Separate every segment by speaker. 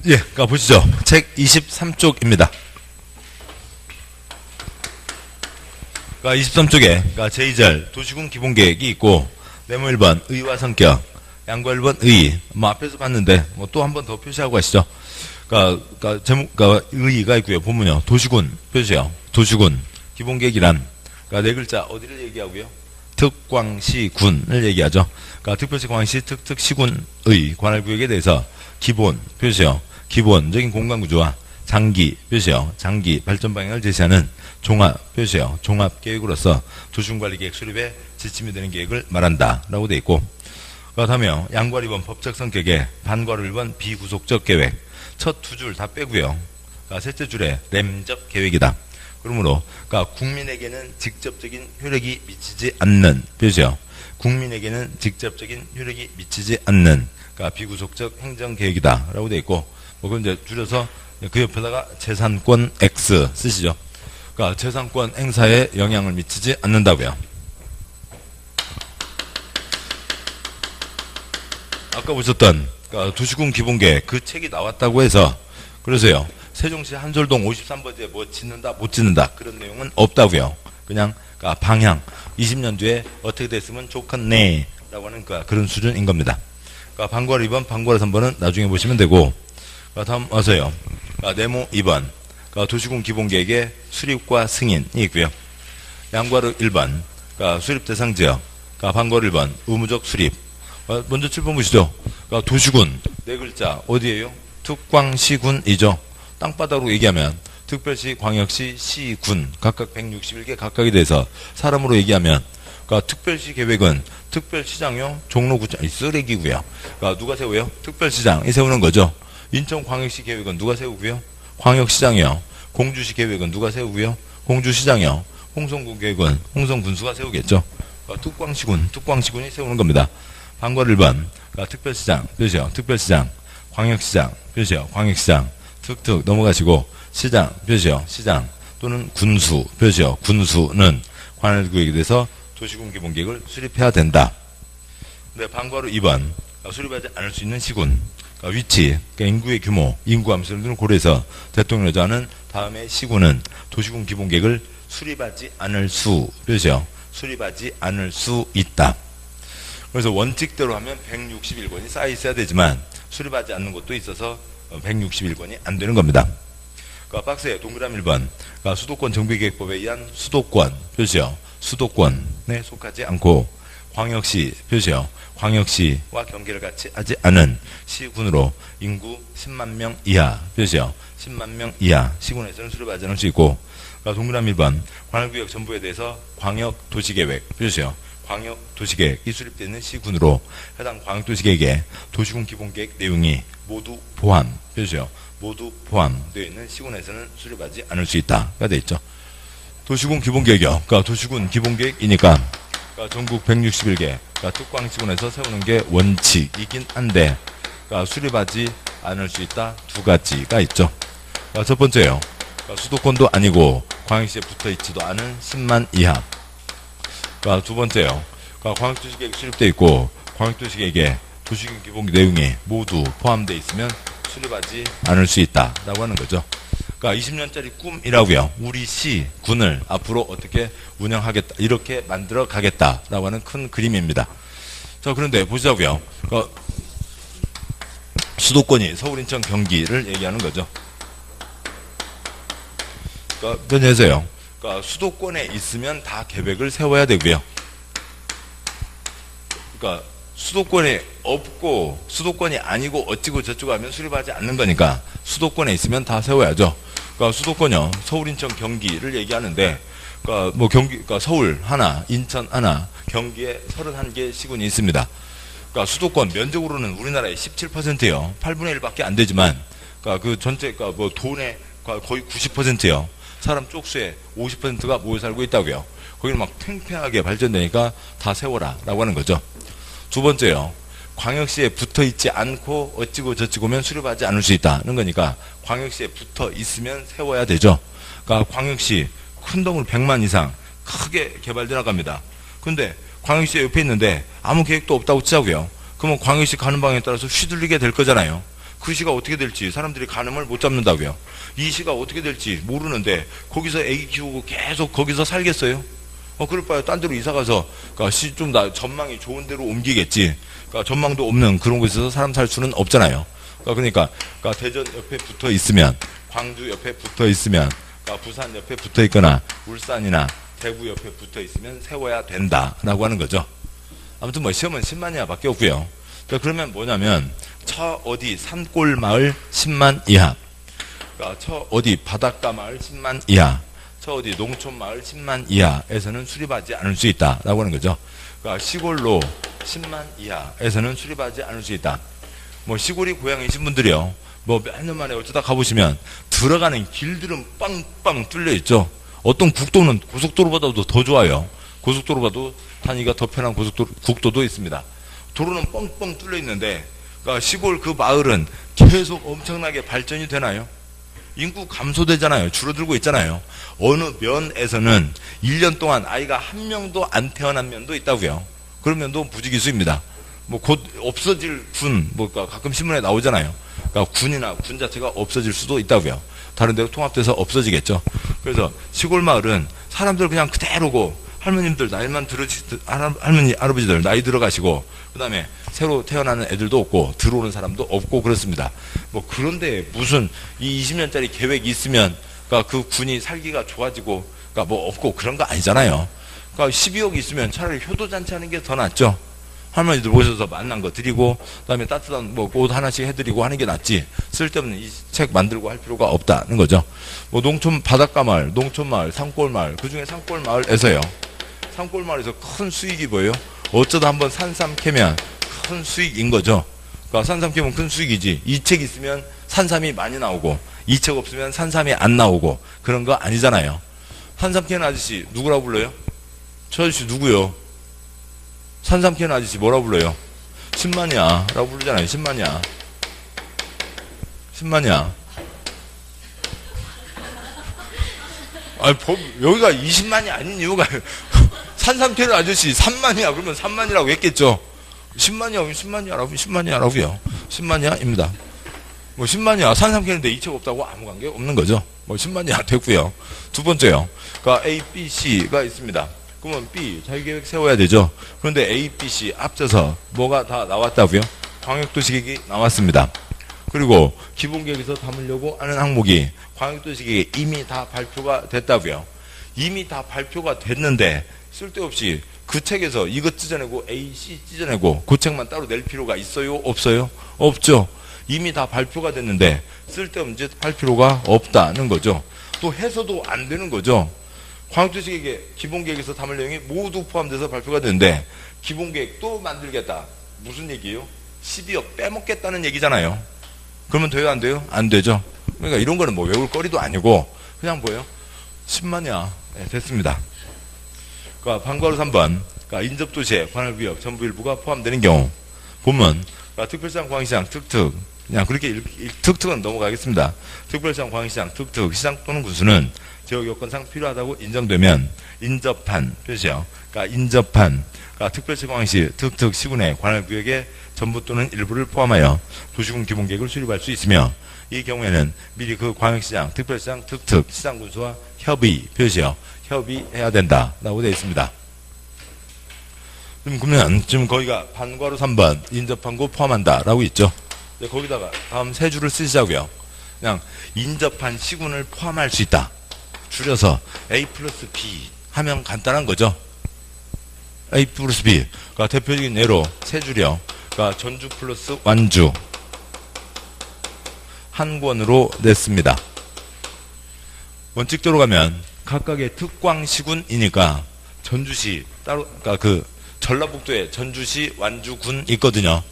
Speaker 1: 예, 보시죠. 책 23쪽입니다. 23쪽에 제2절 도시군 기본계획이 있고 네모 1번 의와 성격, 양과 1번 의. 앞에서 봤는데 또 한 번 더 표시하고 가시죠. 제목, 의가 있고요. 본문요. 도시군 표시요. 도시군 기본계획이란 네 글자 어디를 얘기하고요? 특광시군을 얘기하죠. 특별시 광시 특특시군의 관할구역에 대해서 기본 표시요. 기본적인 공간구조와 장기 표시요. 장기 발전 방향을 제시하는 종합 표시요. 종합계획으로서 도시군관리계획 수립에 지침이 되는 계획을 말한다 라고 되어 있고, 다음에 양괄 2번 법적 성격에 반괄호 1번 비구속적 계획. 첫 두 줄 다 빼고요. 셋째 줄에 램접 계획이다. 그러므로 국민에게는 직접적인 효력이 미치지 않는 표시요. 국민에게는 직접적인 효력이 미치지 않는 비구속적 행정계획이다 라고 되어 있고, 그걸 이제 줄여서 그 옆에다가 재산권 X 쓰시죠. 재산권 행사에 영향을 미치지 않는다고요. 아까 보셨던 도시군 기본계획 그 책이 나왔다고 해서 그러세요. 세종시 한솔동 53번지에 뭐 짓는다 못 짓는다 그런 내용은 없다고요. 그냥 방향 20년 뒤에 어떻게 됐으면 좋겠네 라고 하는 그런 수준인 겁니다. 반괄호 2번 반괄호 3번은 나중에 보시면 되고, 다음 와서요. 네모 2번 도시군 기본계획의 수립과 승인이 있고요. 양괄호 1번 수립 대상 지역, 반괄호 1번 의무적 수립. 먼저 7번 보시죠. 도시군 네 글자 어디예요? 특광시군이죠. 땅바닥으로 얘기하면 특별시, 광역시, 시군 각각 161개 각각에 대해서 사람으로 얘기하면 특별시 계획은 특별시장요, 종로구청, 쓰레기고요. 누가 세워요? 특별시장이 세우는 거죠. 인천광역시 계획은 누가 세우고요? 광역시장이요. 공주시 계획은 누가 세우고요? 공주시장이요. 홍성군 계획은 홍성군수가 세우겠죠. 특광시군이 세우는 겁니다. 반괄호 1번 특별시장 표시요. 특별시장, 광역시장 표시요. 광역시장, 특특 넘어가시고 시장 표시요. 시장 또는 군수 표시요. 군수는 관할구역에 대해서 도시군 기본계획을 수립해야 된다. 네, 반괄호 2번 수립하지 않을 수 있는 시군 위치, 인구의 규모, 인구 감소를 등을 고려해서 대통령이 정하는 다음에 시군은 도시군 기본계획을 수립하지 않을 수 표시요. 수립하지 않을 수 있다. 그래서 원칙대로 하면 161권이 쌓여 있어야 되지만 수립하지 않는 것도 있어서 161권이 안 되는 겁니다. 박스에 동그라미 1번 수도권 정비계획법에 의한 수도권 표시요. 수도권에 속하지 않고 광역시 표시요. 광역시와 경계를 같이 하지 않은 시군으로 인구 10만 명 이하 표시요. 10만 명 이하 시군에서는 수립하지 않을 수 있고, 동그라미 1번 관할구역 전부에 대해서 광역도시계획 표시요. 광역도시계획이 수립되는 시군으로 해당 광역도시계획에 도시군 기본계획 내용이 모두 포함 표시요. 모두 포함되어 있는 시군에서는 수립하지 않을 수 있다가 되어 있죠. 도시군 기본계획이요. 도시군 기본계획이니까 전국 161개 특광시군에서 세우는 게 원칙이긴 한데 수립하지 않을 수 있다 두 가지가 있죠. 첫 번째요. 수도권도 아니고 광역시에 붙어있지도 않은 10만 이하. 두 번째요. 광역도시계획 수립되어 있고 광역도시계획에 도시군 기본 내용이 모두 포함되어 있으면 수립하지 않을 수 있다라고 하는 거죠. 20년짜리 꿈이라고요. 우리 시군을 앞으로 어떻게 운영하겠다, 이렇게 만들어 가겠다라고 하는 큰 그림입니다. 자, 그런데 보시자고요. 수도권이 서울, 인천, 경기를 얘기하는 거죠. 변해서요. 수도권에 있으면 다 계획을 세워야 되고요. 수도권에 없고 수도권이 아니고 어찌고 저찌고 하면 수립하지 않는 거니까 수도권에 있으면 다 세워야죠. 수도권이요. 서울, 인천, 경기를 얘기하는데 서울 하나, 인천 하나, 경기에 31개 시군이 있습니다. 수도권 면적으로는 우리나라의 17%예요. 8분의 1밖에 안 되지만 그 전체 돈의 거의 90%예요. 사람 쪽수의 50%가 모여 살고 있다고요. 거기는 막 팽팽하게 발전되니까 다 세워라 라고 하는 거죠. 두 번째요. 광역시에 붙어 있지 않고 어찌고 저찌고면 수립하지 않을 수 있다는 거니까 광역시에 붙어 있으면 세워야 되죠. 광역시 큰 동물 100만 이상 크게 개발돼 나갑니다. 근데 광역시 옆에 있는데 아무 계획도 없다고 치자고요. 그러면 광역시 가는 방향에 따라서 휘둘리게 될 거잖아요. 그 시가 어떻게 될지 사람들이 간음을 못 잡는다고요. 이 시가 어떻게 될지 모르는데 거기서 애기 키우고 계속 거기서 살겠어요? 그럴 바에 딴 데로 이사 가서, 그러니까 좀 전망이 좋은 데로 옮기겠지. 그러니까 전망도 없는 그런 곳에서 사람 살 수는 없잖아요. 그러니까 대전 옆에 붙어 있으면, 광주 옆에 붙어 있으면, 그러니까 부산 옆에 붙어 있거나, 울산이나 대구 옆에 붙어 있으면 세워야 된다라고 하는 거죠. 아무튼 뭐 시험은 10만이야 밖에 없고요. 그러면 뭐냐면, 어디 산골 마을 10만 이하, 그러니까 어디 바닷가 마을 10만 이하, 어디 농촌 마을 10만 이하에서는 수립하지 않을 수 있다라고 하는 거죠. 그러니까 시골로 10만 이하에서는 수립하지 않을 수 있다. 뭐 시골이 고향이신 분들이요, 뭐 몇 년 만에 어쩌다 가보시면 들어가는 길들은 빵빵 뚫려 있죠. 어떤 국도는 고속도로보다도 더 좋아요. 고속도로보다도 다니기가 더 편한 국도도 있습니다. 도로는 뻥뻥 뚫려 있는데, 그러니까 시골 그 마을은 계속 엄청나게 발전이 되나요? 인구 감소되잖아요. 줄어들고 있잖아요. 어느 면에서는 1년 동안 아이가 한 명도 안 태어난 면도 있다고요. 그런 면도 부지기수입니다. 뭐 곧 없어질 군, 가끔 신문에 나오잖아요. 그러니까 군이나 군 자체가 없어질 수도 있다고요. 다른 데로 통합돼서 없어지겠죠. 그래서 시골 마을은 사람들 그냥 그대로고, 할머님들 나이만 할머니, 할아버지들 나이 들어가시고, 그 다음에 새로 태어나는 애들도 없고, 들어오는 사람도 없고, 그렇습니다. 뭐, 그런데 무슨 이 20년짜리 계획이 있으면, 그러니까 그 군이 살기가 좋아지고, 그러니까 뭐 없고 그런 거 아니잖아요. 그러니까 12억 있으면 차라리 효도잔치 하는 게 더 낫죠. 할머니들 오셔서 만난 거 드리고, 그 다음에 따뜻한 뭐 옷 하나씩 해드리고 하는 게 낫지, 쓸데없는 이 책 만들고 할 필요가 없다는 거죠. 뭐 농촌 바닷가 마을, 농촌 마을, 산골 마을, 그 중에 산골 마을에서요, 산골 마을에서 큰 수익이 뭐예요? 어쩌다 한번 산삼 캐면 큰 수익인 거죠. 그러니까 산삼 캐면 큰 수익이지, 이 책 있으면 산삼이 많이 나오고, 이 책 없으면 산삼이 안 나오고, 그런 거 아니잖아요. 산삼 캐는 아저씨 누구라고 불러요? 저 아저씨 누구요? 산삼 캐는 아저씨 뭐라고 불러요? 신만이야 라고 부르잖아요. 신만이야. 신만이야. 아니, 여기가 20만이 아닌 이유가 산삼 캐는 아저씨 3만이야 그러면 3만이라고 했겠죠. 10만이야 10만이야라고요. 10만이야입니다. 뭐 10만이야 산삼 캐는데 이책 없다고 아무 관계 없는 거죠. 뭐 10만이야 됐고요. 두 번째요. 그러니까 A, B, C가 있습니다. 그러면 B, 자기계획 세워야 되죠. 그런데 A, B, C 합쳐서 뭐가 다 나왔다고요? 광역도시계획이 나왔습니다. 그리고 기본계획에서 담으려고 하는 항목이 광역도시계획에 이미 다 발표가 됐다고요. 이미 다 발표가 됐는데 쓸데없이 그 책에서 이것 찢어내고 A, C 찢어내고 그 책만 따로 낼 필요가 있어요? 없어요? 없죠. 이미 다 발표가 됐는데 쓸데없는 짓 할 필요가 없다는 거죠. 또 해서도 안 되는 거죠. 광역도시계획 기본계획에서 담을 내용이 모두 포함돼서 발표가 되는데 기본계획 또 만들겠다. 무슨 얘기예요? 12억 빼먹겠다는 얘기잖아요. 그러면 돼요? 안 돼요? 안 되죠. 그러니까 이런 거는 뭐 외울 거리도 아니고 그냥 뭐예요? 10만이야. 네, 됐습니다. 그러니까 방과후 3번 그러니까 인접도시에 관할구역 전부 일부가 포함되는 경우 보면 그러니까 특별시장 광역시장 특특 그냥 그렇게 특특은 넘어가겠습니다. 특별시장 광역시장 특특 시장 또는 군수는 지역 여건상 필요하다고 인정되면 인접한 표시요. 그러니까 인접한 그러니까 특별시 광역시 특특 시군의 관할구역의 전부 또는 일부를 포함하여 도시군 기본계획을 수립할 수 있으며 이 경우에는 미리 그 광역시장, 특별시장, 특특 시장군수와 협의 표시요. 협의해야 된다라고 되어 있습니다. 그러면 지금 거기가 반과로 3번 인접한 거 포함한다라고 있죠. 거기다가 다음 세 줄을 쓰시자고요. 그냥 인접한 시군을 포함할 수 있다. 줄여서 A 플러스 B 하면 간단한 거죠. A 플러스 B. 그러니까 대표적인 예로 세 줄이요. 그러니까 전주 플러스 완주 한 권으로 냈습니다. 원칙적으로 가면 각각의 특광시군이니까 전주시 따로 그러니까 그 전라북도에 전주시 완주군 있거든요.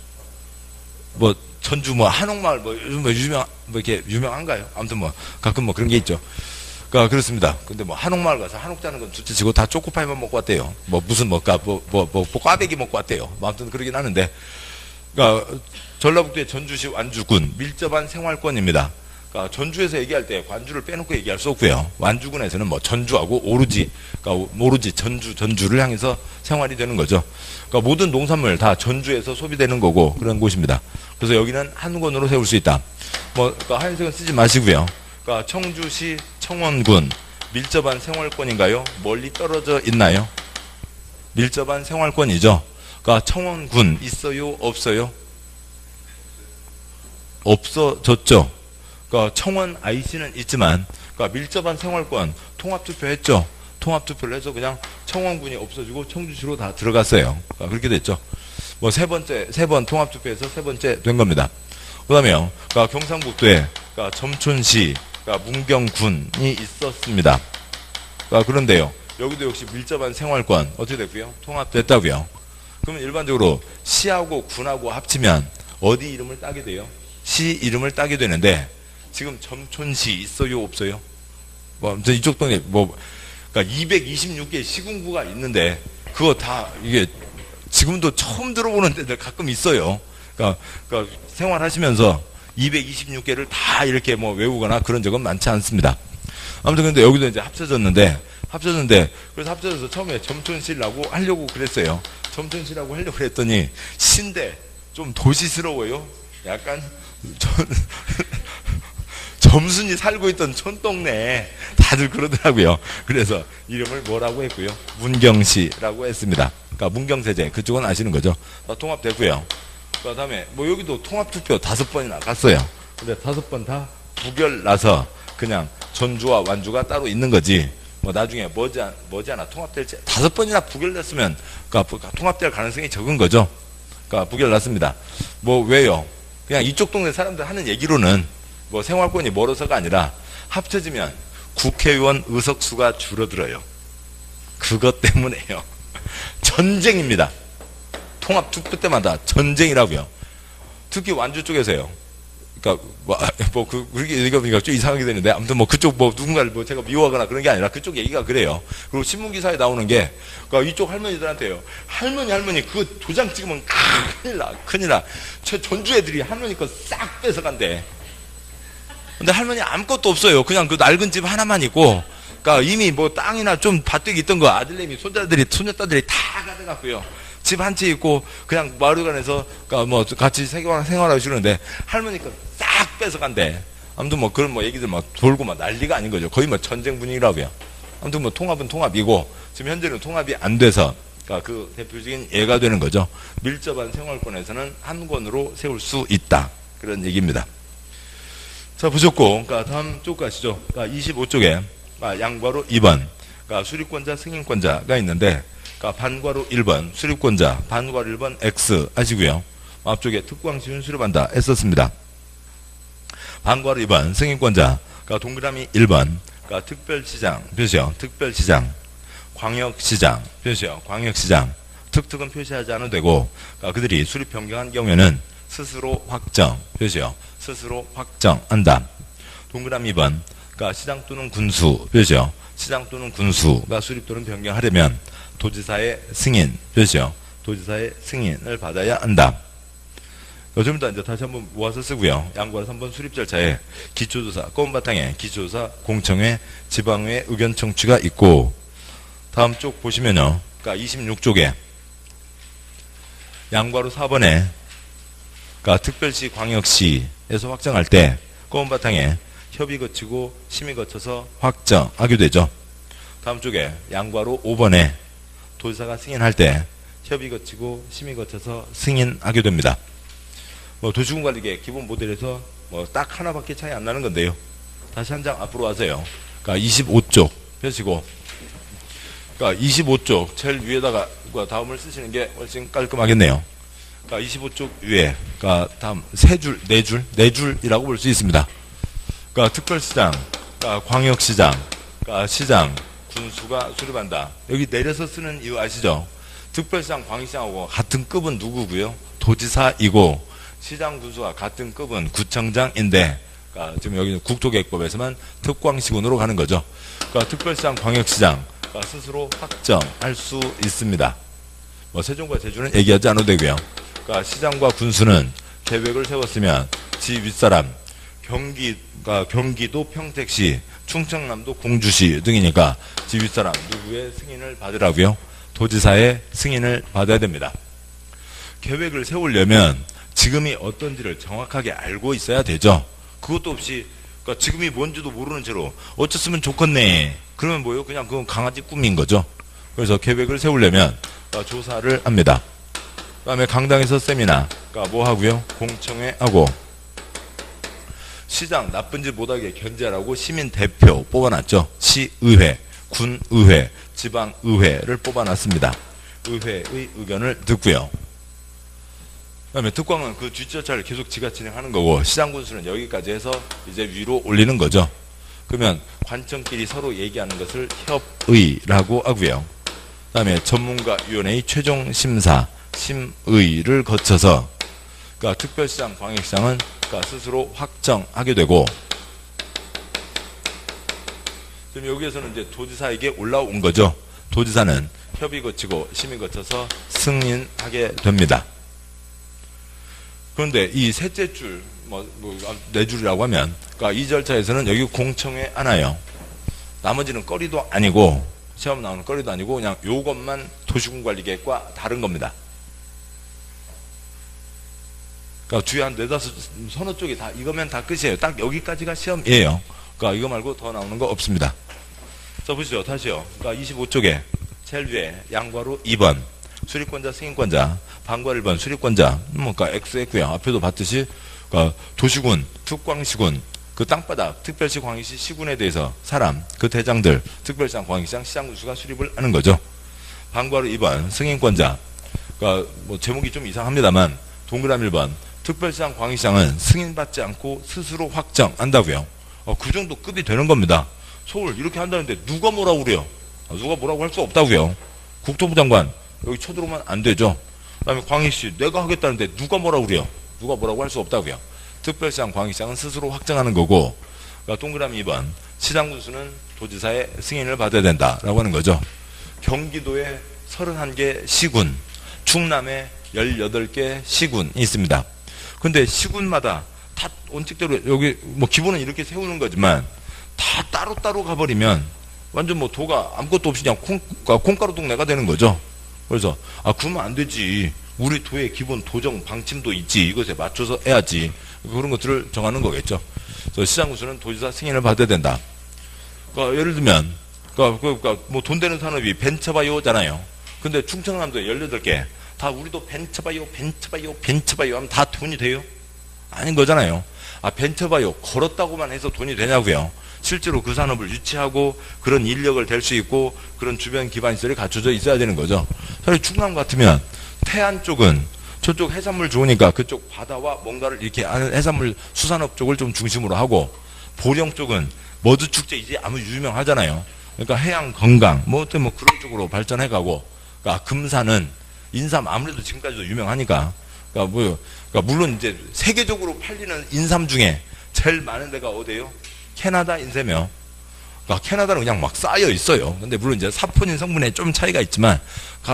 Speaker 1: 뭐 전주 뭐 한옥마을 뭐 요즘 뭐 이렇게 유명한가요? 아무튼 뭐 가끔 뭐 그런 게 있죠. 그러니까 그렇습니다. 근데 뭐 한옥마을 가서 한옥 자는 건 둘째치고 다 초코파이만 먹고 왔대요. 뭐 무슨 꽈배기 먹고 왔대요. 뭐 아무튼 그러긴 하는데, 그러니까 전라북도의 전주시 완주군 밀접한 생활권입니다. 그러니까 전주에서 얘기할 때 관주를 빼놓고 얘기할 수 없고요. 완주군에서는 뭐 전주하고 오로지, 그러니까 오로지 전주를 향해서 생활이 되는 거죠. 그러니까 모든 농산물 다 전주에서 소비되는 거고 그런 곳입니다. 그래서 여기는 한 권으로 세울 수 있다. 뭐 그러니까 하얀색은 쓰지 마시고요. 그러니까 청주시 청원군 밀접한 생활권인가요? 멀리 떨어져 있나요? 밀접한 생활권이죠. 그러니까 청원군 있어요? 없어요? 없어졌죠. 그러니까 청원 IC는 있지만 그러니까 밀접한 생활권 통합투표했죠. 통합투표를 해서 그냥 청원군이 없어지고 청주시로 다 들어갔어요. 그러니까 그렇게 됐죠. 뭐 세 번 통합투표에서 세 번째 된 겁니다. 그 다음에요. 그러니까 경상북도에 그러니까 점촌시, 그러니까 문경군이 있었습니다. 그러니까 그런데요. 여기도 역시 밀접한 생활권 어떻게 됐고요? 통합됐다고요. 그러면 일반적으로 시하고 군하고 합치면 어디 이름을 따게 돼요? 시 이름을 따게 되는데 지금 점촌시 있어요? 없어요? 뭐 아무튼 이쪽 동네 뭐 그러니까 226개 시군구가 있는데 그거 다 이게 지금도 처음 들어보는 데들 가끔 있어요. 그러니까 생활하시면서 226개를 다 이렇게 뭐 외우거나 그런 적은 많지 않습니다. 아무튼 근데 여기도 이제 합쳐졌는데 그래서 합쳐져서 처음에 점촌시라고 하려고 그랬어요. 점촌시라고 하려고 그랬더니 신데 좀 도시스러워요. 약간 점순이 살고 있던 촌동네 다들 그러더라고요. 그래서 이름을 뭐라고 했고요? 문경시라고 했습니다. 그러니까 문경세제 그쪽은 아시는 거죠. 통합됐고요. 그 다음에 뭐 여기도 통합투표 5번이나 갔어요. 근데 5번 다 부결 나서 그냥 전주와 완주가 따로 있는 거지. 뭐 나중에 머지않아 통합될지 5번이나 부결됐으면 그러니까 통합될 가능성이 적은 거죠. 그러니까 부결 났습니다. 뭐 왜요? 그냥 이쪽 동네 사람들 하는 얘기로는 뭐 생활권이 멀어서가 아니라 합쳐지면 국회의원 의석수가 줄어들어요. 그것 때문에요. 전쟁입니다. 통합투표 때마다 전쟁이라고요. 특히 완주 쪽에서요. 그러니까 그렇게 얘기하니까 좀 이상하게 되는데 아무튼 뭐 그쪽 뭐 누군가를 뭐 제가 미워하거나 그런 게 아니라 그쪽 얘기가 그래요. 그리고 신문 기사에 나오는 게 그러니까 이쪽 할머니들한테요. 할머니 그거 도장 찍으면 큰일 나. 저 전주 애들이 할머니 거 싹 뺏어간대. 근데 할머니 아무것도 없어요. 그냥 그 낡은 집 하나만 있고, 그러니까 이미 뭐 땅이나 좀 밭되기 있던 거 아들내미, 손녀딸들이 다 가져갔고요. 집 한 채 있고, 그냥 마을관에서, 그러니까 뭐 같이 생활하고 싶은데, 할머니 거 싹 뺏어간대. 아무튼 뭐 그런 뭐 얘기들 막 돌고 막 난리가 아닌 거죠. 거의 뭐 전쟁 분위기라고요. 아무튼 뭐 통합은 통합이고, 지금 현재는 통합이 안 돼서, 그러니까 그 대표적인 예가 되는 거죠. 밀접한 생활권에서는 한 권으로 세울 수 있다. 그런 얘기입니다. 자, 보셨고, 그러니까 다음 쪽 가시죠. 그러니까 25쪽에 양괄호 2번, 그러니까 수립권자, 승인권자가 있는데, 그러니까 반괄호 1번, 수립권자, 반괄호 1번 X 하시고요. 앞쪽에 특광시윤 수립한다 했었습니다. 반괄호 2번, 승인권자, 그러니까 동그라미 1번, 그러니까 특별시장, 표시요. 특별시장, 광역시장, 표시요. 광역시장, 특특은 표시하지 않아도 되고, 그러니까 그들이 수립 변경한 경우에는 스스로 확정, 표시요. 스스로 확정한다. 동그라미 2번, 그러니까 시장 또는 군수, 표시요. 시장 또는 군수가 수립 또는 변경하려면 도지사의 승인, 표시요. 도지사의 승인을 받아야 한다. 좀 이따 이제 다시 한번 모아서 쓰고요. 양괄호 3번 수립 절차에 기초조사, 검은 바탕에 기초조사, 공청회, 지방회 의견 청취가 있고, 다음 쪽 보시면요. 그러니까 26쪽에 양괄호 4번에 그러니까 특별시, 광역시에서 확정할 때 검은 바탕에 협의 거치고 심의 거쳐서 확정하게 되죠. 다음 쪽에 양괄호 5번에 도지사가 승인할 때 협의 거치고 심의 거쳐서 승인하게 됩니다. 뭐 도시군관리계 기본 모델에서 뭐 딱 하나밖에 차이 안 나는 건데요. 다시 한 장 앞으로 와서요. 그러니까 25쪽 펴시고, 그러니까 25쪽 제일 위에다가 다음을 쓰시는 게 훨씬 깔끔하겠네요. 그러니까 25쪽 위에, 그러니까 다음 네 줄이라고 볼 수 있습니다. 그러니까 특별시장, 그러니까 광역시장, 그러니까 시장, 군수가 수립한다. 여기 내려서 쓰는 이유 아시죠? 특별시장, 광역시장하고 같은 급은 누구고요? 도지사이고, 시장, 군수가 같은 급은 구청장인데, 그러니까 지금 여기는 국토계획법에서만 특광시군으로 가는 거죠. 그러니까 특별시장, 광역시장, 그러니까 스스로 확정할 수 있습니다. 뭐 세종과 제주는 얘기하지 않아도 되고요. 그러니까 시장과 군수는 계획을 세웠으면 지 윗사람, 경기도 평택시, 충청남도 공주시 등이니까 지 윗사람 누구의 승인을 받으라고요? 도지사의 승인을 받아야 됩니다. 계획을 세우려면 지금이 어떤지를 정확하게 알고 있어야 되죠. 그것도 없이 그러니까 지금이 뭔지도 모르는 채로 어쩌으면 좋겠네. 그러면 뭐예요? 그냥 그건 강아지 꿈인 거죠. 그래서 계획을 세우려면 조사를 합니다. 그 다음에 강당에서 세미나, 그러니까 뭐 하고요? 공청회 하고, 시장 나쁜 짓 못하게 견제하라고 시민 대표 뽑아놨죠. 시의회, 군의회, 지방의회를 뽑아놨습니다. 의회의 의견을 듣고요. 그 다음에 특광은 그 뒷절차를 계속 지가 진행하는 거고, 시장군수는 여기까지 해서 이제 위로 올리는 거죠. 그러면 관청끼리 서로 얘기하는 것을 협의라고 하고요. 그 다음에 전문가위원회의 최종 심사, 심의를 거쳐서, 그러니까 특별시장, 광역시장은 그러니까 스스로 확정하게 되고, 그럼 여기에서는 이제 도지사에게 올라온 거죠. 도지사는 협의 거치고 심의 거쳐서 승인하게 됩니다. 그런데 이 셋째 줄, 네 줄이라고 하면, 그러니까 이 절차에서는 여기 공청회 하나요. 나머지는 거리도 아니고, 시험 나오는 거리도 아니고, 그냥 요것만 도시군관리계획과 다른 겁니다. 그러니까 뒤에 한 네다섯 서너 쪽이 다 이거면 다 끝이에요. 딱 여기까지가 시험이에요. 그러니까 이거 말고 더 나오는 거 없습니다. 자, 보시죠. 다시요. 그러니까 25쪽에 제일 위에 양과로 2번 수립권자, 승인권자, 반과 1번 수립권자, 그러니까 X 했고요. 앞에도 봤듯이 그러니까 도시군, 특광시군, 그 땅바닥, 특별시, 광역시, 시군에 대해서 사람, 그 대장들, 특별시장, 광역시장, 시장군수가 수립을 하는 거죠. 반과로 2번 승인권자, 그러니까 뭐 제목이 좀 이상합니다만 동그라미 1번 특별시장, 광역시장은 승인받지 않고 스스로 확정한다고요. 그 정도 급이 되는 겁니다. 서울 이렇게 한다는데 누가 뭐라고 그래요? 누가 뭐라고 할 수 없다고요. 국토부 장관 여기 쳐들어오면 안 되죠. 그 다음에 광역시 내가 하겠다는데 누가 뭐라고 그래요? 누가 뭐라고 할 수 없다고요. 특별시장, 광역시장은 스스로 확정하는 거고, 그러니까 동그라미 2번 시장군수는 도지사의 승인을 받아야 된다라고 하는 거죠. 경기도에 31개 시군, 충남에 18개 시군이 있습니다. 근데 시군마다 다 원칙대로 여기 뭐 기본은 이렇게 세우는 거지만 다 따로따로 가버리면 완전 뭐 도가 아무것도 없이 그냥 콩가루 동네가 되는 거죠. 그래서 그러면 안 되지. 우리 도의 기본 도정 방침도 있지. 이것에 맞춰서 해야지. 그런 것들을 정하는 거겠죠. 그래서 시장군수는 도지사 승인을 받아야 된다. 그러니까 예를 들면 그러니까 뭐 돈 되는 산업이 벤처바이오잖아요. 근데 충청남도에 18개 다 우리도 벤처바이오 하면 다 돈이 돼요? 아닌 거잖아요. 벤처바이오 걸었다고만 해서 돈이 되냐고요. 실제로 그 산업을 유치하고 그런 인력을 댈 수 있고 그런 주변 기반 시설이 갖춰져 있어야 되는 거죠. 사실 충남 같으면 태안 쪽은 저쪽 해산물 좋으니까 그쪽 바다와 뭔가를 이렇게 하는 해산물 수산업 쪽을 좀 중심으로 하고, 보령 쪽은 머드축제 이제 아무 유명하잖아요. 그러니까 해양 건강 뭐 그런 쪽으로 발전해가고, 그러니까 금산은 인삼 아무래도 지금까지도 유명하니까, 그러니까 물론 이제 세계적으로 팔리는 인삼 중에 제일 많은 데가 어디예요? 캐나다 인삼이요. 그러니까 캐나다는 그냥 막 쌓여 있어요. 근데 물론 이제 사포닌 성분에 좀 차이가 있지만,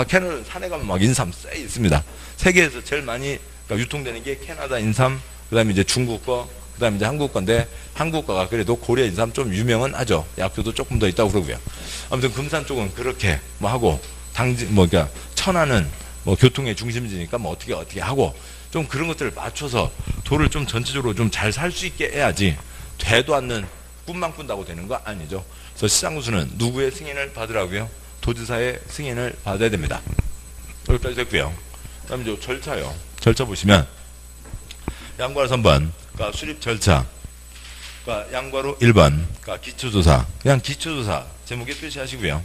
Speaker 1: 캐나다 산에 가면 막 인삼 쌓여 있습니다. 세계에서 제일 많이 유통되는 게 캐나다 인삼, 그 다음에 이제 중국 거, 그 다음에 이제 한국 건데, 한국 거가 그래도 고려 인삼 좀 유명은 하죠. 약효도 조금 더 있다고 그러고요. 아무튼 금산 쪽은 그렇게 뭐 하고, 그러니까 천안은 뭐 교통의 중심지니까 뭐 어떻게 하고, 좀 그런 것들을 맞춰서 도를 좀 전체적으로 좀 잘 살 수 있게 해야지, 되도 않는 꿈만 꾼다고 되는 거 아니죠. 그래서 시장군수는 누구의 승인을 받으라고요? 도지사의 승인을 받아야 됩니다. 여기까지 됐고요. 그 다음에 이제 절차요. 절차 보시면 양과로 3번 그러니까 수립 절차, 그러니까 양과로 1번 그러니까 기초조사, 그냥 기초조사 제목에 표시하시고요.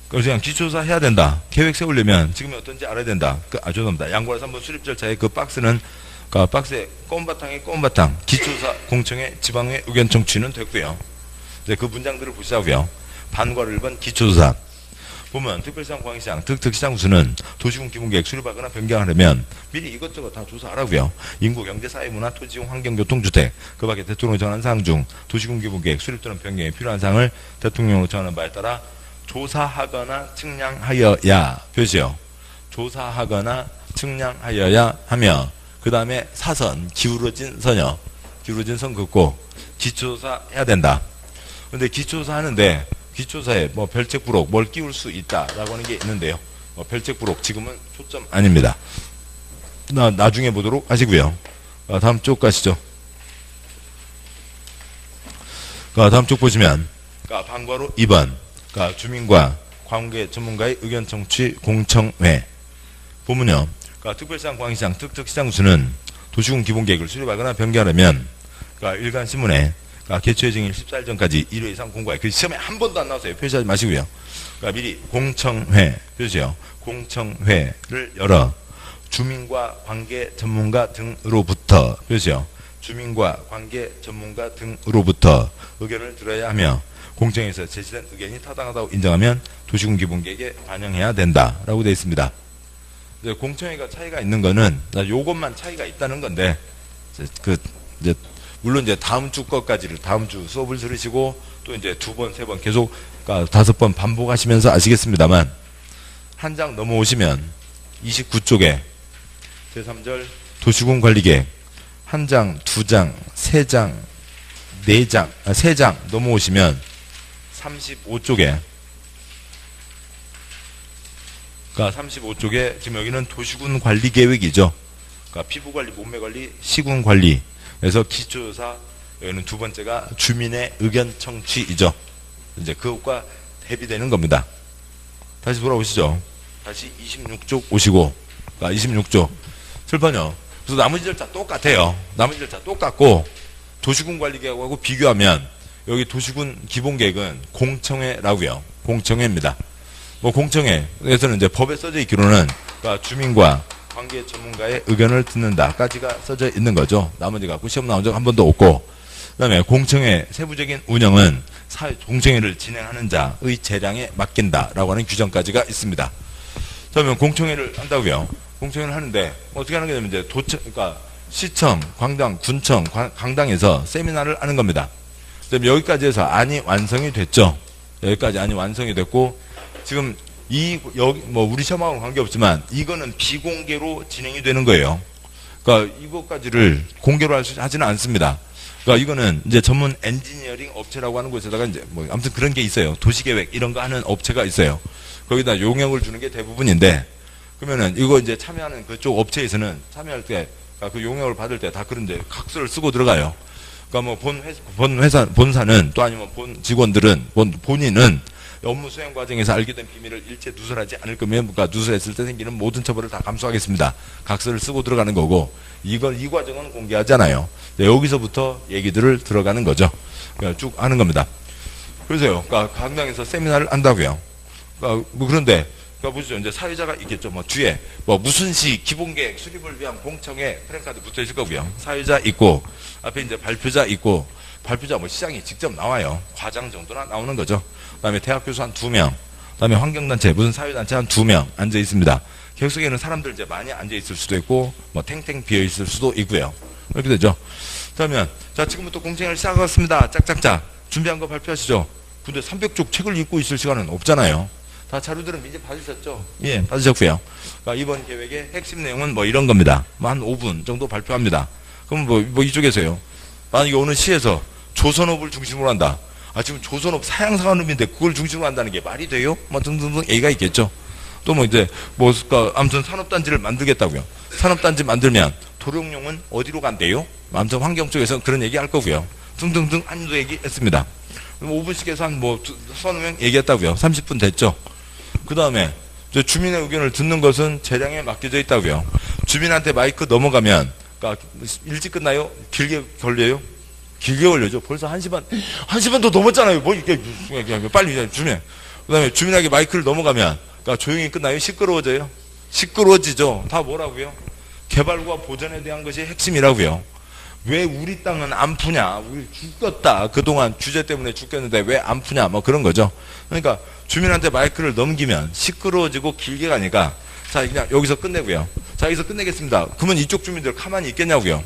Speaker 1: 그래서 그냥 기초조사 해야 된다. 계획 세우려면 지금이 어떤지 알아야 된다. 죄송합니다. 양과로 3번 수립 절차의 그 박스는, 그러니까 박스에 검은 바탕 기초조사 공청회 지방회 의견 청취는 됐고요. 이제 그 문장들을 보시자고요. 반과로 1번 기초조사 보면 특별시장, 광역시장, 특시장군수는 도시군 기본계획 수립하거나 변경하려면 미리 이것저것 다 조사하라고요. 인구, 경제, 사회, 문화, 토지용, 환경, 교통, 주택, 그 밖에 대통령이 정한 사항 중 도시군 기본계획 수립 또는 변경에 필요한 사항을 대통령으로 정하는 바에 따라 조사하거나 측량하여야 표시요. 조사하거나 측량하여야 하며, 그 다음에 사선, 기울어진 선여, 기울어진 선 긋고 기초조사 해야 된다. 근데 기초조사 하는데 기초조사에 뭐 별책부록 뭘 끼울 수 있다라고 하는 게 있는데요. 별책부록 지금은 초점 아닙니다. 나중에 보도록 하시고요. 다음 쪽 가시죠. 다음 쪽 보시면 방과로 2번 주민과 관계 전문가의 의견 청취 공청회 보면요. 특별시장 광역시장 특특시장수는 도시군 기본계획을 수립하거나 변경하려면 일간신문에 개최 예정일 14일 전까지 1회 이상 공고해. 그 시험에 한 번도 안 나왔어요. 표시하지 마시고요. 미리 공청회 표시요. 공청회를 열어 주민과 관계 전문가 등으로부터 표시요. 주민과 관계 전문가 등으로부터 의견을 들어야 하며 공청회에서 제시된 의견이 타당하다고 인정하면 도시군 기본계획에 반영해야 된다라고 되어 있습니다. 이제 공청회가 차이가 있는 거는 요것만 차이가 있다는 건데 이제 물론 이제 다음 주 것까지를 다음 주 수업을 들으시고 또 이제 2번, 3번 계속 5번 반복하시면서 아시겠습니다만 한 장 넘어오시면 29쪽에 제3절 도시군 관리계획 한 장, 2장, 3장, 4장, 3장 넘어오시면 35쪽에 35쪽에 지금 여기는 도시군 관리 계획이죠. 피부 관리, 몸매 관리, 시군 관리. 그래서 기초조사 여기는 두 번째가 주민의 의견 청취이죠. 이제 그것과 대비되는 겁니다. 다시 돌아오시죠. 다시 26쪽 오시고 26쪽 슬퍼요. 그래서 나머지 절차 똑같아요. 나머지 절차 똑같고 도시군 관리 계획하고 비교하면 여기 도시군 기본계획은 공청회라고요. 공청회입니다. 공청회에서는 이제 법에 써져 있기로는 주민과 관계 전문가의 의견을 듣는다까지가 써져 있는 거죠. 나머지 갖고 시험 나온 적 한 번도 없고, 그다음에 공청회 세부적인 운영은 공청회를 진행하는 자의 재량에 맡긴다라고 하는 규정까지가 있습니다. 그러면 공청회를 한다고요. 공청회를 하는데 어떻게 하는 게 되면 이제 그러니까 시청, 광당, 군청, 강당에서 세미나를 하는 겁니다. 그다음에 여기까지 해서 안이 완성이 됐죠. 여기까지 안이 완성이 됐고 지금 여기 우리 시험하고는 관계없지만 이거는 비공개로 진행이 되는 거예요. 그러니까 이것까지를 공개로 하지는 않습니다. 그러니까 이거는 이제 전문 엔지니어링 업체라고 하는 곳에다가 이제 아무튼 그런 게 있어요. 도시계획 이런 거 하는 업체가 있어요. 거기다 용역을 주는 게 대부분인데 그러면은 이거 이제 참여하는 그쪽 업체에서는 참여할 때 그 용역을 받을 때 다 그런데 각서를 쓰고 들어가요. 그러니까 본사는 또 아니면 본 직원들은 본인은 업무 수행 과정에서 알게 된 비밀을 일체 누설하지 않을 거면 누설했을 때 생기는 모든 처벌을 다 감수하겠습니다. 각서를 쓰고 들어가는 거고 이 과정은 공개하잖아요. 여기서부터 얘기들을 들어가는 거죠. 그러니까 쭉 하는 겁니다. 그래서요. 그러니까 강당에서 세미나를 한다고요. 그러니까 그런데 보시죠. 이제 사회자가 있겠죠. 뒤에 무슨 시 기본계획 수립을 위한 공청회 프랭카드 붙어 있을 거고요. 사회자 있고 앞에 이제 발표자 있고 발표자 시장이 직접 나와요. 과장 정도나 나오는 거죠. 그다음에 대학 교수 한 2명, 그다음에 환경단체 무슨 사회단체 한 2명 앉아 있습니다. 객석에는 사람들 이제 많이 앉아 있을 수도 있고 탱탱 비어 있을 수도 있고요. 이렇게 되죠. 그러면 자 지금부터 공청회를 시작하겠습니다. 짝짝짝 준비한 거 발표하시죠. 근데 300쪽 책을 읽고 있을 시간은 없잖아요. 다 자료들은 이제 받으셨죠? 예, 받으셨고요. 그러니까 이번 계획의 핵심 내용은 이런 겁니다. 한 5분 정도 발표합니다. 그럼 이쪽에서요. 만약에 어느 시에서 조선업을 중심으로 한다. 지금 조선업 사양산업인데 그걸 중심으로 한다는 게 말이 돼요? 등등등 얘기가 있겠죠. 또 아무튼 산업단지를 만들겠다고요. 산업단지 만들면 도룡용은 어디로 간대요? 아무튼 환경 쪽에서 그런 얘기 할 거고요. 등등등 한도 얘기했습니다. 5분씩 해서 한 서너 명 얘기했다고요. 30분 됐죠. 그 다음에 주민의 의견을 듣는 것은 재량에 맡겨져 있다고요. 주민한테 마이크 넘어가면 일찍 끝나요? 길게 걸려요? 길게 걸려죠. 벌써 1시간 더 넘었잖아요. 이게 빨리 주민. 그 다음에 주민에게 마이크를 넘어가면 조용히 끝나요? 시끄러워져요? 시끄러워지죠. 다 뭐라고요? 개발과 보전에 대한 것이 핵심이라고요. 왜 우리 땅은 안 푸냐? 우리 죽었다. 그동안 규제 때문에 죽겠는데 왜 안 푸냐? 그런 거죠. 그러니까 주민한테 마이크를 넘기면 시끄러워지고 길게 가니까 자 그냥 여기서 끝내고요. 자 여기서 끝내겠습니다. 그러면 이쪽 주민들 가만히 있겠냐고요.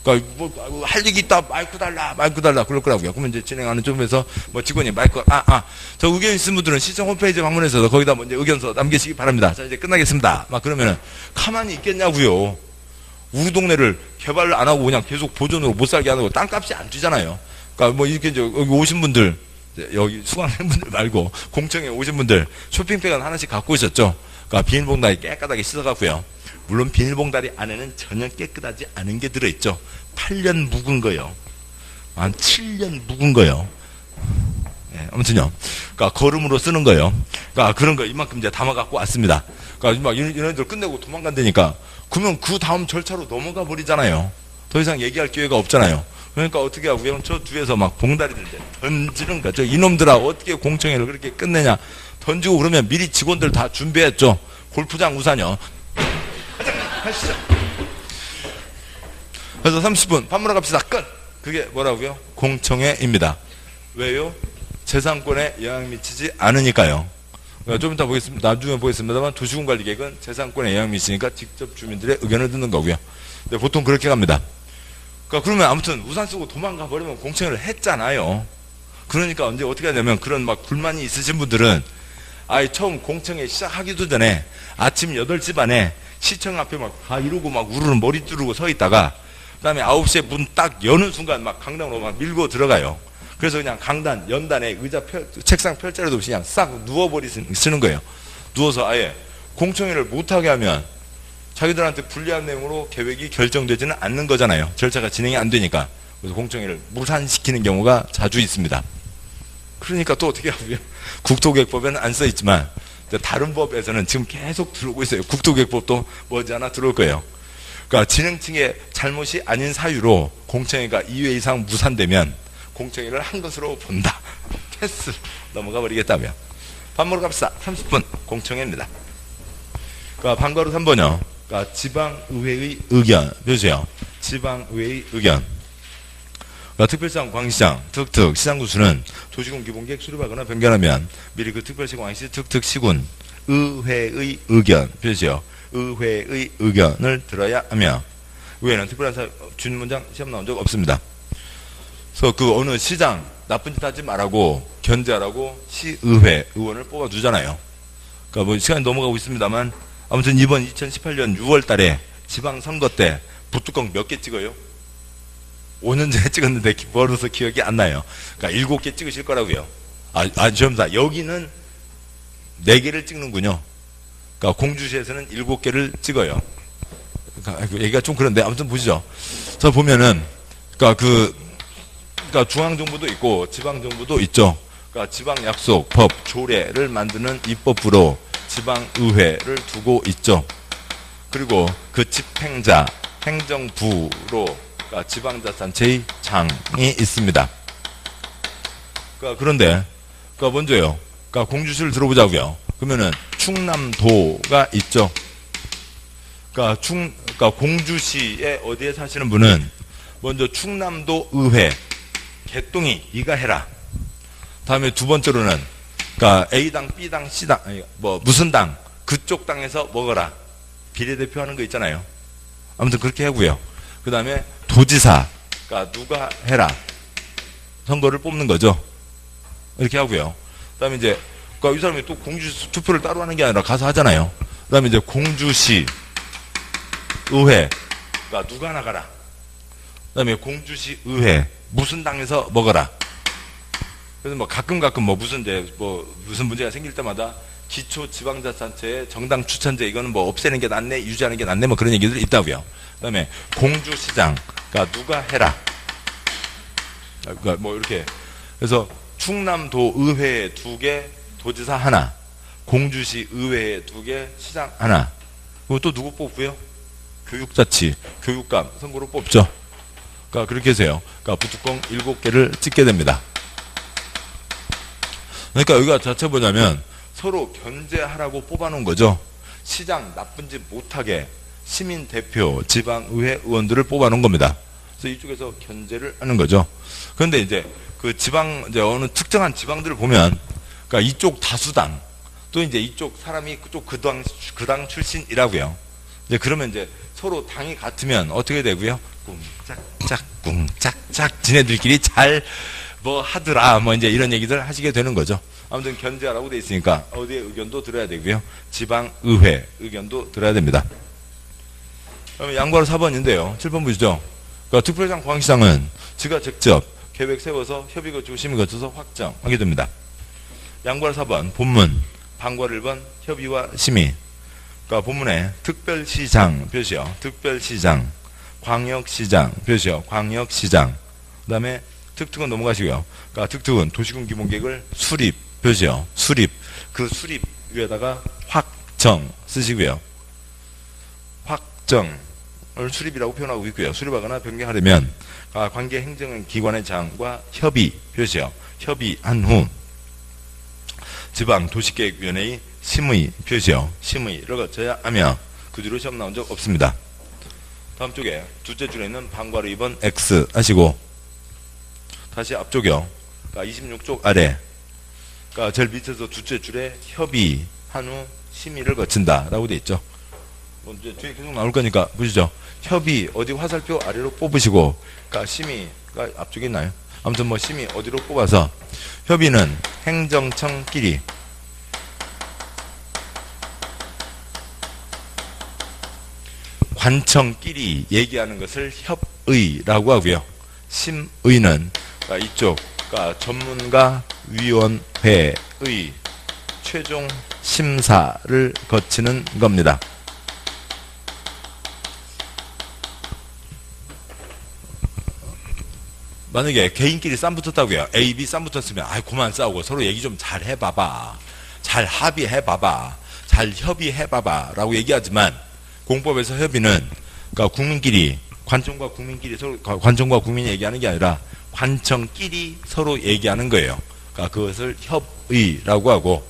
Speaker 1: 그러니까 할 얘기 있다. 마이크 달라. 그럴 거라고요. 그러면 이제 진행하는 쪽에서 직원이 마이크 저 의견 있는 분들은 시청 홈페이지 방문해서 거기다 이제 의견서 남기시기 바랍니다. 자 이제 끝나겠습니다. 그러면은 가만히 있겠냐고요. 우리 동네를 개발을 안 하고 그냥 계속 보존으로 못 살게 하는 거 땅값이 안 뛰잖아요. 그러니까 이렇게 이제 여기 오신 분들 여기 수강생분들 말고 공청회 오신 분들 쇼핑백은 하나씩 갖고 오셨죠. 그러니까 비닐봉다에 깨끗하게 씻어갖고요. 물론 비닐봉다리 안에는 전혀 깨끗하지 않은 게 들어있죠. 8년 묵은 거요. 한 7년 묵은 거요. 네, 아무튼요. 그러니까 거름으로 쓰는 거요. 그러니까 그런 거 이만큼 이제 담아 갖고 왔습니다. 그러니까 막 이런 애들 끝내고 도망간다니까. 그러면 그 다음 절차로 넘어가 버리잖아요. 더 이상 얘기할 기회가 없잖아요. 그러니까 어떻게 하고요? 저 뒤에서 막 봉다리들 이제 던지는 거죠. 이놈들아 어떻게 공청회를 그렇게 끝내냐. 던지고 그러면 미리 직원들 다 준비했죠. 골프장 우산요. 하시죠. 그래서 30분 밥 먹으러 갑시다. 끝. 그게 뭐라고요? 공청회입니다. 왜요? 재산권에 영향 미치지 않으니까요. 좀 이따 보겠습니다. 나중에 보겠습니다만 도시군 관리 계획은 재산권에 영향 미치니까 직접 주민들의 의견을 듣는 거고요. 근데 보통 그렇게 갑니다. 그러니까 그러면 아무튼 우산 쓰고 도망가 버리면 공청회를 했잖아요. 그러니까 언제 어떻게 하냐면 그런 막 불만이 있으신 분들은 아예 처음 공청회 시작하기도 전에 아침 8시 반에 시청 앞에 막 다 이러고 막 우르르 머리 뚫고 서 있다가 그 다음에 9시에 문 딱 여는 순간 막 강당으로 막 밀고 들어가요. 그래서 그냥 강단, 연단에 책상 펼자리도 없이 그냥 싹 누워버리시는 거예요. 누워서 아예 공청회를 못하게 하면 자기들한테 불리한 내용으로 계획이 결정되지는 않는 거잖아요. 절차가 진행이 안 되니까. 그래서 공청회를 무산시키는 경우가 자주 있습니다. 그러니까 또 어떻게 하고요? 국토계획법에는 안 써 있지만 다른 법에서는 지금 계속 들어오고 있어요. 국토계획법도 머지않아 들어올 거예요. 그러니까 진행층의 잘못이 아닌 사유로 공청회가 2회 이상 무산되면 공청회를 한 것으로 본다. 패스. 넘어가 버리겠다며. 밥 먹으러 갑시다. 30분 공청회입니다. 그러니까 방과로 3번이요. 그러니까 지방의회의 의견. 보세요. 지방의회의 의견. 그러니까 특별시장, 광시장, 특특, 시장구수는 도시군 기본계획 수립하거나 변경하면 미리 그 특별시, 광시, 특특, 시군 의회의 의견. 보세요. 의회의 의견을 들어야 하며 의회는 특별한 준문장 시험 나온 적 없습니다. 그래서 그 어느 시장 나쁜 짓 하지 말라고 견제하라고 시의회 의원을 뽑아주잖아요. 그러니까 뭐 시간이 넘어가고 있습니다만 아무튼 이번 2018년 6월 달에 지방선거 때 부뚜껑 몇 개 찍어요? 5년 전에 찍었는데 벌어서 기억이 안 나요. 그러니까 7개 찍으실 거라고요. 죄송합니다. 여기는 4개를 찍는군요. 그러니까 공주시에서는 7개를 찍어요. 그러니까 얘기가 좀 그런데 아무튼 보시죠. 자 보면은 그러니까 중앙정부도 있고 지방정부도 있죠. 그러니까 지방약속, 법, 조례를 만드는 입법부로 지방의회를 두고 있죠. 그리고 그 집행자, 행정부로 그러니까 지방자치단체의 장이 있습니다. 그런데 먼저요. 그러니까 공주시를 들어보자고요. 그러면은 충남도가 있죠. 그러니까 공주시에 어디에 사시는 분은 먼저 충남도 의회 개똥이 네가 해라. 다음에 두 번째로는 그러니까 A당, B당, C당 뭐 무슨 당 그쪽 당에서 먹어라. 비례대표 하는 거 있잖아요. 아무튼 그렇게 하고요. 그 다음에 도지사 그러니까 누가 해라. 선거를 뽑는 거죠. 이렇게 하고요. 그 다음에 이제 그러니까 이 사람이 또 공주시 투표를 따로 하는 게 아니라 가서 하잖아요. 그 다음에 이제 공주시 의회 그러니까 누가 나가라. 그 다음에 공주시 의회 무슨 당에서 먹어라. 그래서 뭐 가끔 뭐 무슨 문제가 생길 때마다 기초지방자치단체의 정당 추천제 이거는 뭐 없애는 게 낫네 유지하는 게 낫네 뭐 그런 얘기들이 있다고요. 그다음에 공주시장 그러니까 누가 해라. 그러니까 뭐 이렇게 그래서 충남도 의회에 2개 도지사 하나, 공주시 의회에 2개 시장 하나. 그리고 또 누구 뽑고요? 교육자치, 교육감 선거로 뽑죠. 그러니까 그렇게 해서요. 그러니까 부뚜껑 7개를 찍게 됩니다. 그러니까 여기가 자체 뭐냐면 서로 견제하라고 뽑아놓은 거죠. 시장 나쁜 짓 못하게 시민 대표, 지방의회 의원들을 뽑아놓은 겁니다. 그래서 이쪽에서 견제를 하는 거죠. 그런데 이제 그 이제 어느 특정한 지방들을 보면, 그러니까 이쪽 다수당, 또 이제 이쪽 사람이 그쪽 그 당 출신이라고요. 이제 그러면 이제 서로 당이 같으면 어떻게 되고요? 꿍짝짝 지네들끼리 잘 뭐 하더라 뭐 이제 이런 얘기들 하시게 되는 거죠. 아무튼 견제하라고 돼 있으니까 어디의 의견도 들어야 되고요. 지방의회 의견도 들어야 됩니다. 그러면 양보하러 4번인데요. 7번 보시죠. 그러니까 특별시장, 광시장은 지가 직접 계획 세워서 협의 거치고 심의 거쳐서 확정하게 됩니다. 양보하러 4번 본문, 방과 1번 협의와 심의. 그러니까 본문에 특별시장 표시요. 특별시장, 광역시장 표시요. 광역시장. 그다음에 특특은 넘어가시고요. 그러니까 특특은 도시군 기본계획을 수립 표시요. 수립. 그 수립 위에다가 확정 쓰시고요. 확정을 수립이라고 표현하고 있고요. 수립하거나 변경하려면 관계 행정기관의 장과 협의 표시요. 협의한 후 지방 도시계획위원회의 심의 표시요. 심의를 거쳐야 하며 그 뒤로 시험 나온 적 없습니다. 다음 쪽에 둘째 줄에 있는 방과로 2번 X 하시고 다시 앞쪽이요. 그러니까 26쪽 아래 그러니까 제일 밑에서 둘째 줄에 협의한 후 심의를 거친다 라고 되어 있죠. 뭐 이제 뒤에 계속 나올 거니까 보시죠. 협의 어디 화살표 아래로 뽑으시고 그러니까 심의가 앞쪽에 있나요? 아무튼 뭐 심의 어디로 뽑아서 협의는 행정청끼리 관청끼리 얘기하는 것을 협의라고 하고요. 심의는 그러니까 이쪽 그러니까 전문가위원회의 최종 심사를 거치는 겁니다. 만약에 개인끼리 쌈 붙었다고요. A, B 쌈 붙었으면 아이 그만 싸우고 서로 얘기 좀 잘 해봐봐. 잘 합의해봐봐. 잘 협의해봐봐 라고 얘기하지만 공법에서 협의는 그러니까 국민끼리 관청과 국민끼리 서로 관청과 국민이 얘기하는 게 아니라 관청끼리 서로 얘기하는 거예요. 그러니까 그것을 협의라고 하고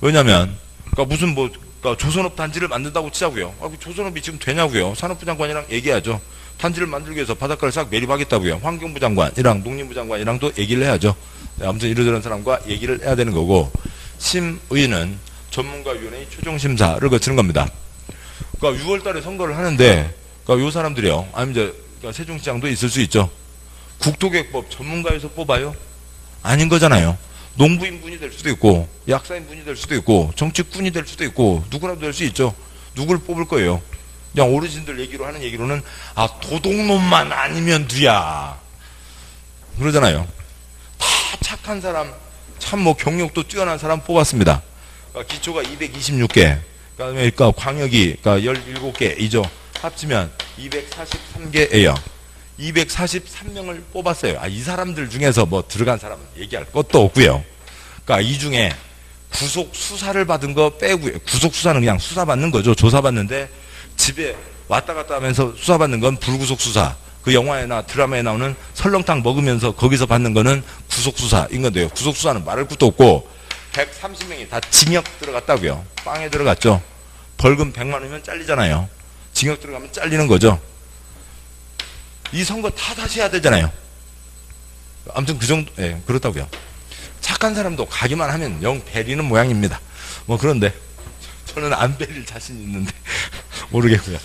Speaker 1: 왜냐하면 그러니까 무슨 뭐 그러니까 조선업 단지를 만든다고 치자고요. 조선업이 지금 되냐고요. 산업부 장관이랑 얘기하죠. 단지를 만들기 위해서 바닷가를 싹 매립하겠다고요. 환경부 장관이랑 농림부 장관이랑도 얘기를 해야죠. 네, 아무튼 이러저런 사람과 얘기를 해야 되는 거고 심의는 전문가위원회의 최종심사를 거치는 겁니다. 그러니까 6월 달에 선거를 하는데 그러니까 요 사람들이요. 아니면 이제 그러니까 세종시장도 있을 수 있죠. 국토계획법 전문가에서 뽑아요? 아닌 거잖아요. 농부인분이 될 수도 있고 약사인분이 될 수도 있고 정치꾼이 될 수도 있고 누구라도 될 수 있죠. 누굴 뽑을 거예요? 그냥 어르신들 얘기로 하는 얘기로는 도둑놈만 아니면 돼야 그러잖아요. 다 착한 사람 참 뭐 경력도 뛰어난 사람 뽑았습니다. 그러니까 기초가 226개 그러니까 광역이 그러니까 17개이죠. 합치면 243개예요. 243명을 뽑았어요. 이 사람들 중에서 뭐 들어간 사람은 얘기할 것도 없고요. 그러니까 이 중에 구속 수사를 받은 거 빼고요. 구속 수사는 그냥 수사받는 거죠. 조사받는데 집에 왔다 갔다 하면서 수사받는 건 불구속 수사. 그 영화나 드라마에 나오는 설렁탕 먹으면서 거기서 받는 거는 구속 수사인 건데요. 구속 수사는 말할 것도 없고 130명이 다 징역 들어갔다고요. 빵에 들어갔죠. 벌금 100만 원이면 잘리잖아요. 징역 들어가면 잘리는 거죠. 이 선거 다 다시 해야 되잖아요. 아무튼 그 정도, 예, 그렇다고요. 착한 사람도 가기만 하면 영 베리는 모양입니다. 뭐 그런데 저는 안 베릴 자신 있는데 모르겠고요.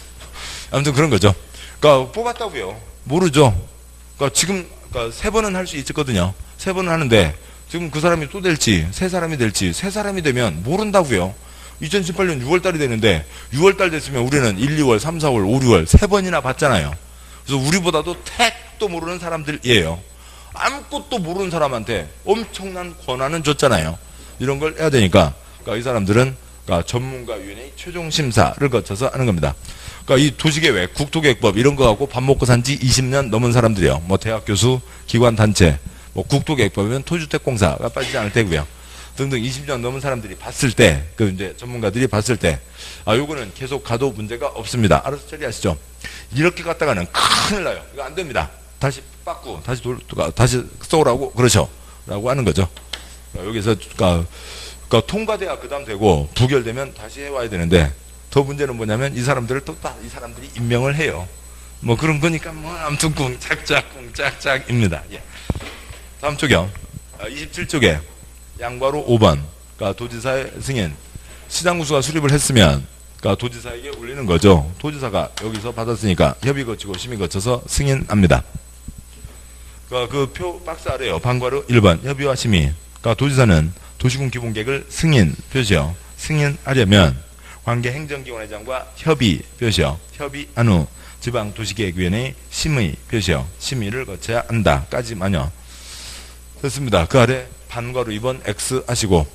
Speaker 1: 아무튼 그런 거죠. 그러니까 뽑았다고요. 모르죠. 그러니까 지금 그러니까 3번은 할 수 있었거든요. 3번은 하는데 지금 그 사람이 또 될지 세 사람이 될지 세 사람이 되면 모른다고요. 2018년 6월달이 되는데 6월달 됐으면 우리는 1, 2월, 3, 4월, 5, 6월 3번이나 봤잖아요. 그래서 우리보다도 택도 모르는 사람들이에요. 아무것도 모르는 사람한테 엄청난 권한은 줬잖아요. 이런 걸 해야 되니까 그러니까 이 사람들은 그러니까 전문가위원회의 최종심사를 거쳐서 하는 겁니다. 그러니까 이 도시계획, 국토계획법 이런 거 갖고 밥 먹고 산 지 20년 넘은 사람들이요. 뭐 대학 교수, 기관 단체, 뭐 국토계획법이면 토주택공사가 빠지지 않을 테고요. 등등 20년 넘은 사람들이 봤을 때, 그 이제 전문가들이 봤을 때, 요거는 계속 가도 문제가 없습니다. 알아서 처리하시죠. 이렇게 갔다가는 큰일 나요. 이거 안 됩니다. 다시 빠꾸, 다시 쏘라고, 그러죠. 라고 하는 거죠. 여기서, 그러니까 통과돼야 그 다음 되고, 부결되면 다시 해와야 되는데, 더 문제는 뭐냐면, 이 사람들을 또 이 사람들이 임명을 해요. 뭐 그런 거니까, 뭐, 아무튼 꿍짝짝입니다. 예. 다음 쪽이요. 27쪽에, 양과로 5번, 그러니까 도지사의 승인. 시장구수가 수립을 했으면, 그러니까 도지사에게 올리는 거죠. 도지사가 여기서 받았으니까 협의 거치고 심의 거쳐서 승인합니다. 그러니까 그 표 박스 아래요. 방과로 1번 협의와 심의. 그러니까 도지사는 도시군 기본계획을 승인 표시요. 승인하려면 관계 행정기관회장과 협의 표시요. 협의한 후 지방도시계획위원회의 심의 표시요. 심의를 거쳐야 한다까지만요. 됐습니다. 그 아래 반과로 2번 X 하시고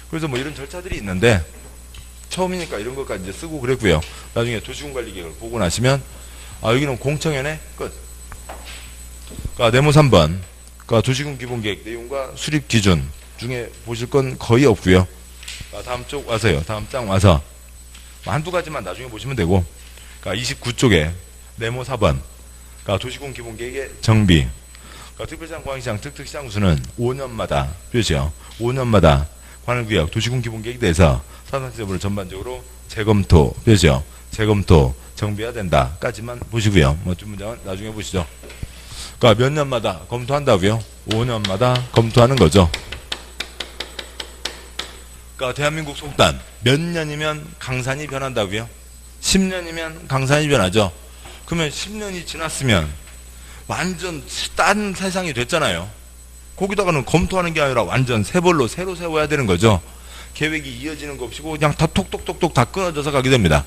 Speaker 1: 그래서 뭐 이런 절차들이 있는데 처음이니까 이런 것까지 이제 쓰고 그랬고요. 나중에 도시군관리계획을 보고 나시면 여기는 공청회네 끝. 그러니까 네모 3번. 그러니까 도시군 기본계획 내용과 수립 기준 중에 보실 건 거의 없고요. 다음 쪽 와서요. 다음 장 와서 한두 가지만 나중에 보시면 되고. 그러니까 29쪽에 네모 4번. 그러니까 도시군 기본계획의 정비. 그러니까 특별시장, 공항시장, 특특시장 수는 5년마다 표시요. 5년마다 관할구역, 도시군 기본계획에 대해서 사전지적으로 전반적으로 재검토 표시요. 재검토 정비해야 된다까지만 보시고요. 뭐 좀 문장은 나중에 보시죠. 그러니까 몇 년마다 검토한다고요? 5년마다 검토하는 거죠. 그러니까 대한민국 속단 몇 년이면 강산이 변한다고요? 10년이면 강산이 변하죠. 그러면 10년이 지났으면 완전 딴 세상이 됐잖아요. 거기다가는 검토하는 게 아니라 완전 새 벌로 새로 세워야 되는 거죠. 계획이 이어지는 거 없이고 그냥 다 톡톡톡톡 다 끊어져서 가게 됩니다.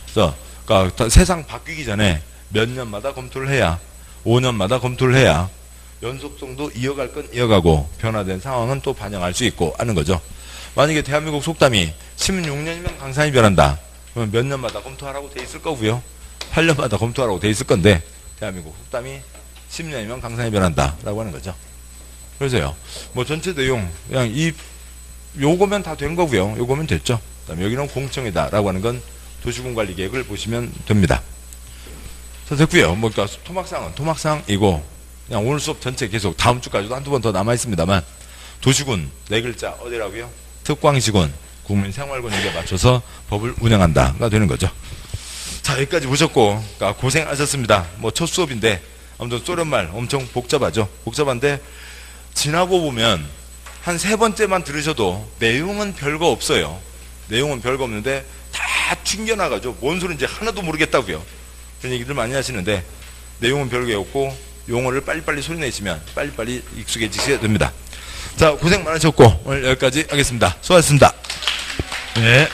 Speaker 1: 그래서 그러니까 세상 바뀌기 전에 몇 년마다 검토를 해야 5년마다 검토를 해야 연속성도 이어갈 건 이어가고 변화된 상황은 또 반영할 수 있고 하는 거죠. 만약에 대한민국 속담이 16년이면 강산이 변한다. 그러면 몇 년마다 검토하라고 돼 있을 거고요. 8년마다 검토하라고 돼 있을 건데 대한민국 속담이 10년이면 강산이 변한다 라고 하는 거죠. 그래서요. 뭐 전체 내용 그냥 요거면 다 된 거고요. 요거면 됐죠. 그다음에 여기는 공청이다 라고 하는 건 도시군관리계획을 보시면 됩니다. 자, 됐고요. 뭐 그러니까 토막상은 토막상이고 그냥 오늘 수업 전체 계속 다음 주까지도 한두 번 더 남아 있습니다만 도시군 네 글자 어디라고요? 특광시군 국민생활권익에 맞춰서 법을 운영한다가 되는 거죠. 자, 여기까지 보셨고 그러니까 고생하셨습니다. 뭐 첫 수업인데 아무튼 소련말 엄청 복잡하죠. 복잡한데 지나고 보면 한 세 번째만 들으셔도 내용은 별거 없어요. 내용은 별거 없는데 다 튕겨나가죠. 뭔 소리인지 하나도 모르겠다고요. 그런 얘기들 많이 하시는데 내용은 별게 없고 용어를 빨리빨리 소리내시면 빨리빨리 익숙해지셔야 됩니다. 자, 고생 많으셨고 오늘 여기까지 하겠습니다. 수고하셨습니다.
Speaker 2: 네.